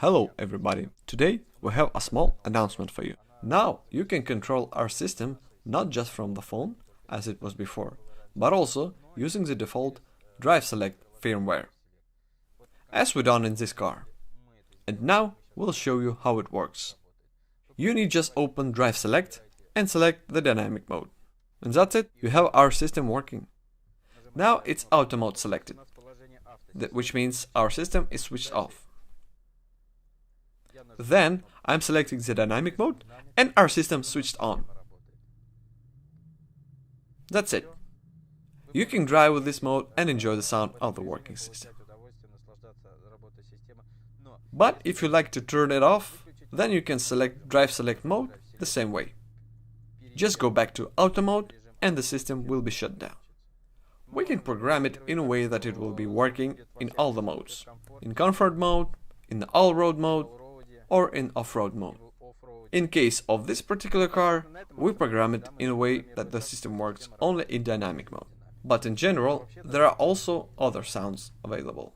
Hello everybody, today we have a small announcement for you. Now you can control our system not just from the phone, as it was before, but also using the default Drive Select firmware, as we done in this car. And now we'll show you how it works. You need just open Drive Select and select the dynamic mode. And that's it, you have our system working. Now it's auto mode selected, which means our system is switched off. Then I'm selecting the dynamic mode and our system switched on. That's it. You can drive with this mode and enjoy the sound of the working system. But if you like to turn it off, then you can select Drive Select mode the same way. Just go back to auto mode and the system will be shut down. We can program it in a way that it will be working in all the modes. In comfort mode, in the all-road mode, or in off-road mode. In case of this particular car, we program it in a way that the system works only in dynamic mode. But in general, there are also other sounds available.